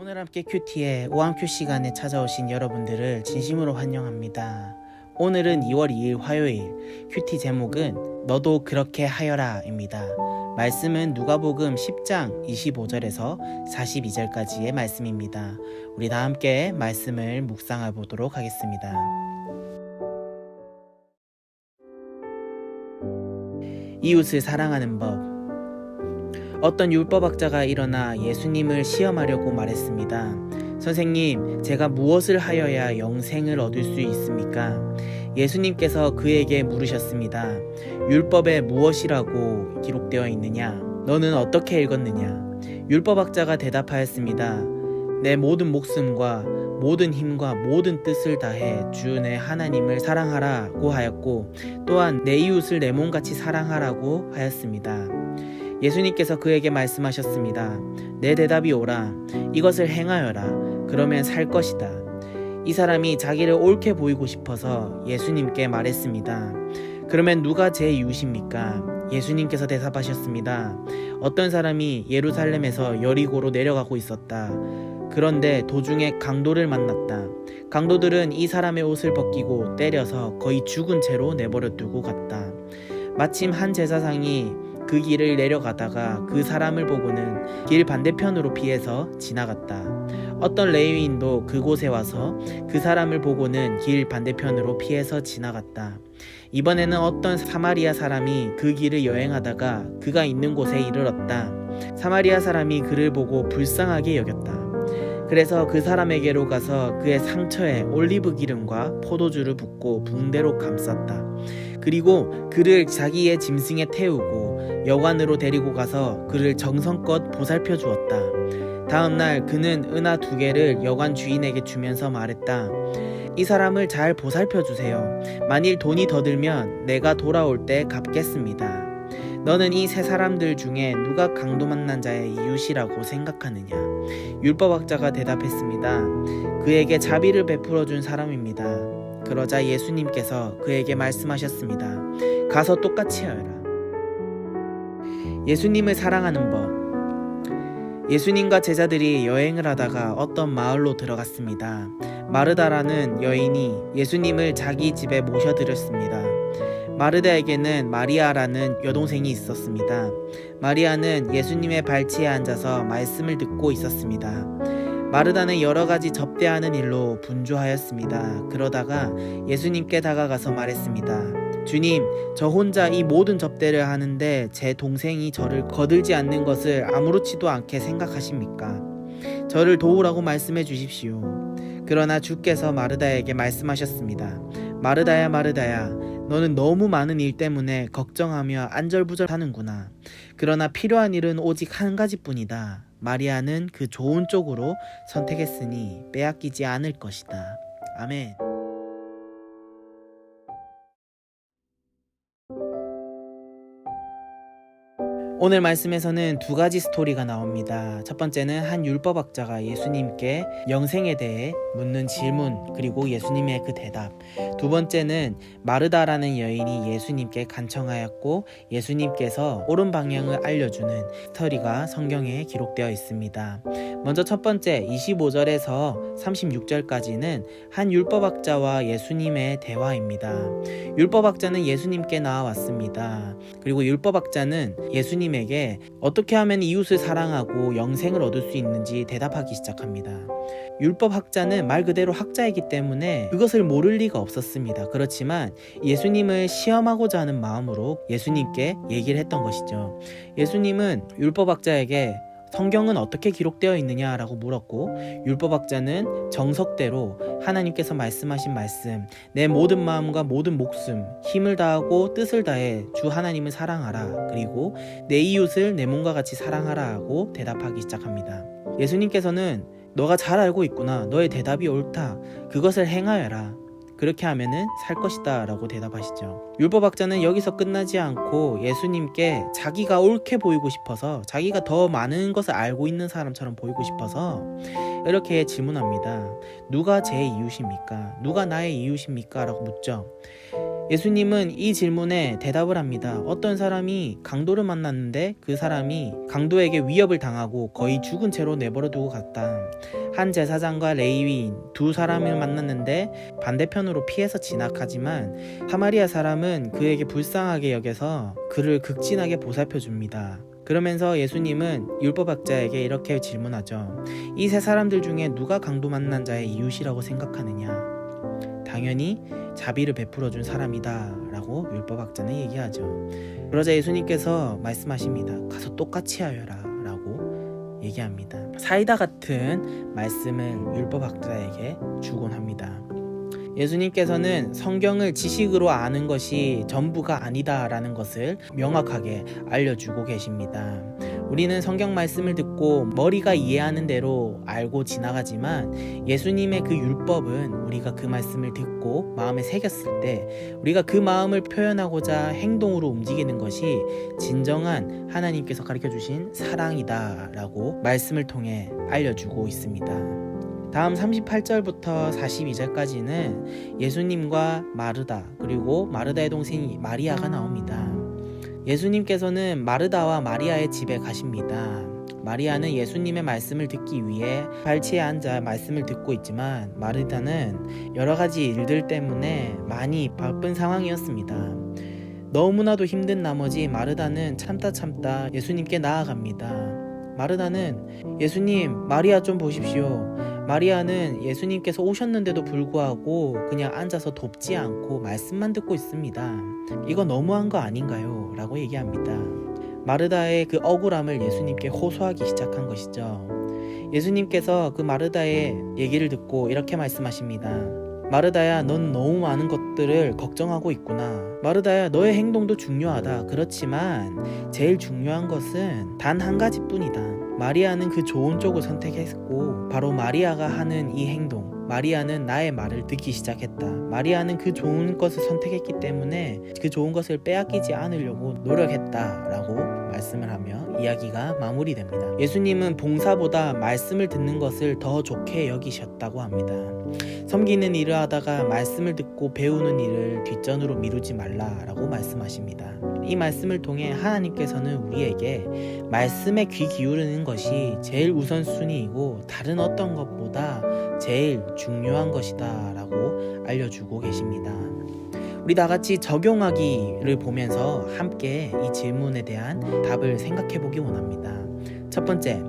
오늘 함께 큐티의 오함큐 시간에 찾아오신 여러분들을 진심으로 환영합니다. 오늘은 2월 2일 화요일, 큐티 제목은 너도 그렇게 하여라 입니다. 말씀은 누가복음 10장 25절에서 42절까지의 말씀입니다. 우리 다 함께 말씀을 묵상해 보도록 하겠습니다. 이웃을 사랑하는 법. 어떤 율법학자가 일어나 예수님을 시험하려고 말했습니다. 선생님, 제가 무엇을 하여야 영생을 얻을 수 있습니까? 예수님께서 그에게 물으셨습니다. 율법에 무엇이라고 기록되어 있느냐? 너는 어떻게 읽었느냐? 율법학자가 대답하였습니다. 내 모든 목숨과 모든 힘과 모든 뜻을 다해 주 내 하나님을 사랑하라고 하였고, 또한 내 이웃을 내 몸같이 사랑하라고 하였습니다. 예수님께서 그에게 말씀하셨습니다. 내 대답이 옳아. 이것을 행하여라. 그러면 살 것이다. 이 사람이 자기를 옳게 보이고 싶어서 예수님께 말했습니다. 그러면 누가 제 이웃입니까? 예수님께서 대답하셨습니다. 어떤 사람이 예루살렘에서 여리고로 내려가고 있었다. 그런데 도중에 강도를 만났다. 강도들은 이 사람의 옷을 벗기고 때려서 거의 죽은 채로 내버려 두고 갔다. 마침 한 제사장이 그 길을 내려가다가 그 사람을 보고는 길 반대편으로 피해서 지나갔다. 어떤 레위인도 그곳에 와서 그 사람을 보고는 길 반대편으로 피해서 지나갔다. 이번에는 어떤 사마리아 사람이 그 길을 여행하다가 그가 있는 곳에 이르렀다. 사마리아 사람이 그를 보고 불쌍하게 여겼다. 그래서 그 사람에게로 가서 그의 상처에 올리브 기름과 포도주를 붓고 붕대로 감쌌다. 그리고 그를 자기의 짐승에 태우고 여관으로 데리고 가서 그를 정성껏 보살펴 주었다. 다음 날 그는 은하 2개를 여관 주인에게 주면서 말했다. 이 사람을 잘 보살펴 주세요. 만일 돈이 더 들면 내가 돌아올 때 갚겠습니다. 너는 이 세 사람들 중에 누가 강도 만난 자의 이웃이라고 생각하느냐? 율법학자가 대답했습니다. 그에게 자비를 베풀어 준 사람입니다. 그러자 예수님께서 그에게 말씀하셨습니다. 가서 똑같이 하여라. 예수님을 사랑하는 법. 예수님과 제자들이 여행을 하다가 어떤 마을로 들어갔습니다. 마르다라는 여인이 예수님을 자기 집에 모셔드렸습니다. 마르다에게는 마리아라는 여동생이 있었습니다. 마리아는 예수님의 발치에 앉아서 말씀을 듣고 있었습니다. 마르다는 여러 가지 접대하는 일로 분주하였습니다. 그러다가 예수님께 다가가서 말했습니다. 주님, 저 혼자 이 모든 접대를 하는데 제 동생이 저를 거들지 않는 것을 아무렇지도 않게 생각하십니까? 저를 도우라고 말씀해 주십시오. 그러나 주께서 마르다에게 말씀하셨습니다. 마르다야, 마르다야, 너는 너무 많은 일 때문에 걱정하며 안절부절하는구나. 그러나 필요한 일은 오직 한 가지뿐이다. 마리아는 그 좋은 쪽으로 선택했으니 빼앗기지 않을 것이다. 아멘. 오늘 말씀에서는 두 가지 스토리가 나옵니다. 첫 번째는 한 율법학자가 예수님께 영생에 대해 묻는 질문, 그리고 예수님의 그 대답. 두 번째는 마르다라는 여인이 예수님께 간청하였고 예수님께서 옳은 방향을 알려주는 스토리가 성경에 기록되어 있습니다. 먼저 첫 번째 25절에서 36절까지는 한 율법학자와 예수님의 대화입니다. 율법학자는 예수님께 나와왔습니다. 그리고 율법학자는 예수님에게 어떻게 하면 이웃을 사랑하고 영생을 얻을 수 있는지 대답하기 시작합니다. 율법학자는 말 그대로 학자이기 때문에 그것을 모를 리가 없었습니다. 그렇지만 예수님을 시험하고자 하는 마음으로 예수님께 얘기를 했던 것이죠. 예수님은 율법학자에게 성경은 어떻게 기록되어 있느냐라고 물었고, 율법학자는 정석대로 하나님께서 말씀하신 말씀, 내 모든 마음과 모든 목숨, 힘을 다하고 뜻을 다해 주 하나님을 사랑하라, 그리고 내 이웃을 내 몸과 같이 사랑하라 하고 대답하기 시작합니다. 예수님께서는 너가 잘 알고 있구나. 너의 대답이 옳다. 그것을 행하여라. 그렇게 하면은 살 것이다 라고 대답하시죠. 율법학자는 여기서 끝나지 않고 예수님께 자기가 옳게 보이고 싶어서, 자기가 더 많은 것을 알고 있는 사람처럼 보이고 싶어서 이렇게 질문합니다. 누가 제 이웃입니까? 누가 나의 이웃입니까? 라고 묻죠. 예수님은 이 질문에 대답을 합니다. 어떤 사람이 강도를 만났는데 그 사람이 강도에게 위협을 당하고 거의 죽은 채로 내버려 두고 갔다. 한 제사장과 레위인 두 사람을 만났는데 반대편으로 피해서 진학하지만 사마리아 사람은 그에게 불쌍하게 여겨서 그를 극진하게 보살펴 줍니다. 그러면서 예수님은 율법학자에게 이렇게 질문하죠. 이 세 사람들 중에 누가 강도 만난 자의 이웃이라고 생각하느냐? 당연히 자비를 베풀어 준 사람이다 라고 율법학자는 얘기하죠. 그러자 예수님께서 말씀하십니다. 가서 똑같이 하여라 라고 얘기합니다. 사이다 같은 말씀을 율법학자에게 주곤 합니다. 예수님께서는 성경을 지식으로 아는 것이 전부가 아니다라는 것을 명확하게 알려주고 계십니다. 우리는 성경 말씀을 듣고 머리가 이해하는 대로 알고 지나가지만 예수님의 그 율법은 우리가 그 말씀을 듣고 마음에 새겼을 때 우리가 그 마음을 표현하고자 행동으로 움직이는 것이 진정한 하나님께서 가르쳐주신 사랑이다라고 말씀을 통해 알려주고 있습니다. 다음 38절부터 42절까지는 예수님과 마르다 그리고 마르다의 동생 마리아가 나옵니다. 예수님께서는 마르다와 마리아의 집에 가십니다. 마리아는 예수님의 말씀을 듣기 위해 발치에 앉아 말씀을 듣고 있지만 마르다는 여러 가지 일들 때문에 많이 바쁜 상황이었습니다. 너무나도 힘든 나머지 마르다는 참다 예수님께 나아갑니다. 마르다는 예수님, 마리아 좀 보십시오. 마리아는 예수님께서 오셨는데도 불구하고 그냥 앉아서 돕지 않고 말씀만 듣고 있습니다. 이거 너무한 거 아닌가요? 라고 얘기합니다. 마르다의 그 억울함을 예수님께 호소하기 시작한 것이죠. 예수님께서 그 마르다의 얘기를 듣고 이렇게 말씀하십니다. 마르다야, 넌 너무 많은 것들을 걱정하고 있구나. 마르다야, 너의 행동도 중요하다. 그렇지만 제일 중요한 것은 단 한 가지뿐이다. 마리아는 그 좋은 쪽을 선택했고 바로 마리아가 하는 이 행동, 마리아는 나의 말을 듣기 시작했다. 마리아는 그 좋은 것을 선택했기 때문에 그 좋은 것을 빼앗기지 않으려고 노력했다라고 말씀을 하며 이야기가 마무리됩니다. 예수님은 봉사보다 말씀을 듣는 것을 더 좋게 여기셨다고 합니다. 섬기는 일을 하다가 말씀을 듣고 배우는 일을 뒷전으로 미루지 말라라고 말씀하십니다. 이 말씀을 통해 하나님께서는 우리에게 말씀에 귀 기울이는 것이 제일 우선순위이고 다른 어떤 것보다 제일 중요한 것이다 라고 알려주고 계십니다. 우리 다같이 적용하기를 보면서 함께 이 질문에 대한 답을 생각해 보기 원합니다. 첫 번째,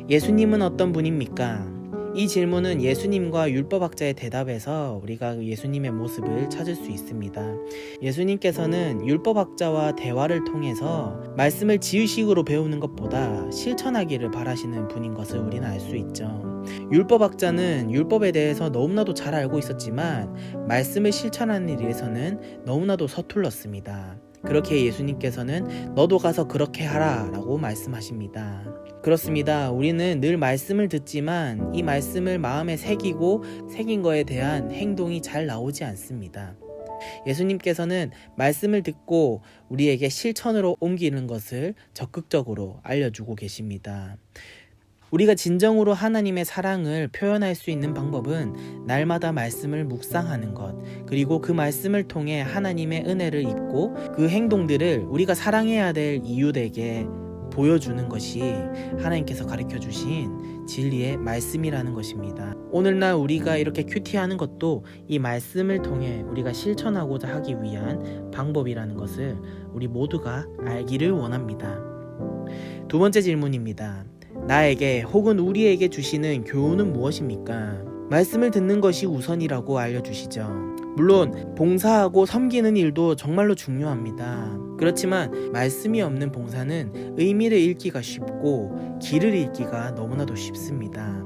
예수님은 어떤 분입니까? 이 질문은 예수님과 율법학자의 대답에서 우리가 예수님의 모습을 찾을 수 있습니다. 예수님께서는 율법학자와 대화를 통해서 말씀을 지식으로 배우는 것보다 실천하기를 바라시는 분인 것을 우리는 알 수 있죠. 율법학자는 율법에 대해서 너무나도 잘 알고 있었지만 말씀을 실천하는 일에서는 너무나도 서툴렀습니다. 그렇게 예수님께서는 너도 가서 그렇게 하라 라고 말씀하십니다. 그렇습니다. 우리는 늘 말씀을 듣지만 이 말씀을 마음에 새긴 거에 대한 행동이 잘 나오지 않습니다. 예수님께서는 말씀을 듣고 우리에게 실천으로 옮기는 것을 적극적으로 알려주고 계십니다. 우리가 진정으로 하나님의 사랑을 표현할 수 있는 방법은 날마다 말씀을 묵상하는 것, 그리고 그 말씀을 통해 하나님의 은혜를 입고 그 행동들을 우리가 사랑해야 될 이웃에게 보여주는 것이 하나님께서 가르쳐주신 진리의 말씀이라는 것입니다. 오늘날 우리가 이렇게 큐티하는 것도 이 말씀을 통해 우리가 실천하고자 하기 위한 방법이라는 것을 우리 모두가 알기를 원합니다. 두 번째 질문입니다. 나에게 혹은 우리에게 주시는 교훈은 무엇입니까? 말씀을 듣는 것이 우선이라고 알려주시죠. 물론 봉사하고 섬기는 일도 정말로 중요합니다. 그렇지만 말씀이 없는 봉사는 의미를 잃기가 쉽고 길을 잃기가 너무나도 쉽습니다.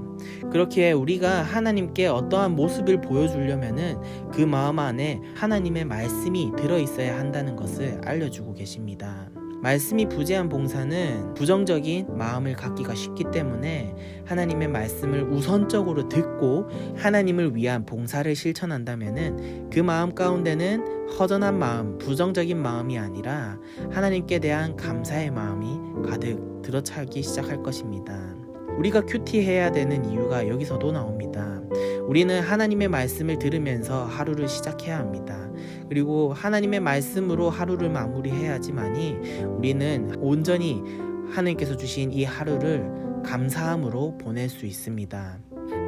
그렇게 우리가 하나님께 어떠한 모습을 보여주려면은 그 마음 안에 하나님의 말씀이 들어있어야 한다는 것을 알려주고 계십니다. 말씀이 부재한 봉사는 부정적인 마음을 갖기가 쉽기 때문에 하나님의 말씀을 우선적으로 듣고 하나님을 위한 봉사를 실천한다면은 그 마음 가운데는 허전한 마음, 부정적인 마음이 아니라 하나님께 대한 감사의 마음이 가득 들어차기 시작할 것입니다. 우리가 큐티해야 되는 이유가 여기서도 나옵니다. 우리는 하나님의 말씀을 들으면서 하루를 시작해야 합니다. 그리고 하나님의 말씀으로 하루를 마무리해야지만이 우리는 온전히 하나님께서 주신 이 하루를 감사함으로 보낼 수 있습니다.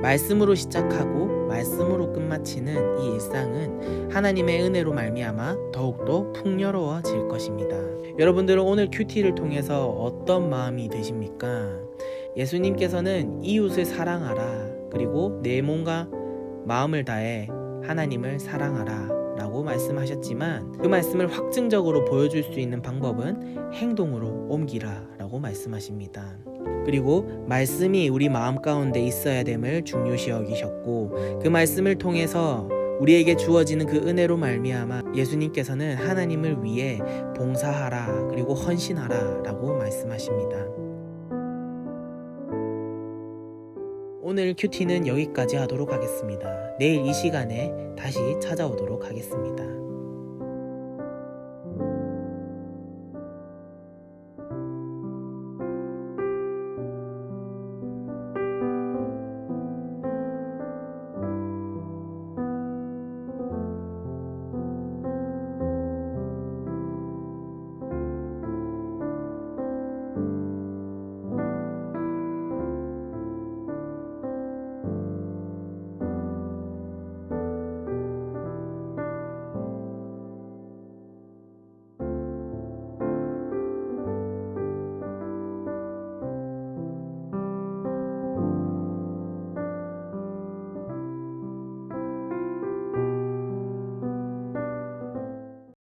말씀으로 시작하고 말씀으로 끝마치는 이 일상은 하나님의 은혜로 말미암아 더욱더 풍요로워질 것입니다. 여러분들은 오늘 큐티를 통해서 어떤 마음이 드십니까? 예수님께서는 이웃을 사랑하라, 그리고 내 몸과 마음을 다해 하나님을 사랑하라 라고 말씀하셨지만, 그 말씀을 확증적으로 보여줄 수 있는 방법은 행동으로 옮기라 라고 말씀하십니다. 그리고 말씀이 우리 마음 가운데 있어야 됨을 중요시 여기셨고, 그 말씀을 통해서 우리에게 주어지는 그 은혜로 말미암아 예수님께서는 하나님을 위해 봉사하라, 그리고 헌신하라 라고 말씀하십니다. 오늘 큐티는 여기까지 하도록 하겠습니다. 내일 이 시간에 다시 찾아오도록 하겠습니다.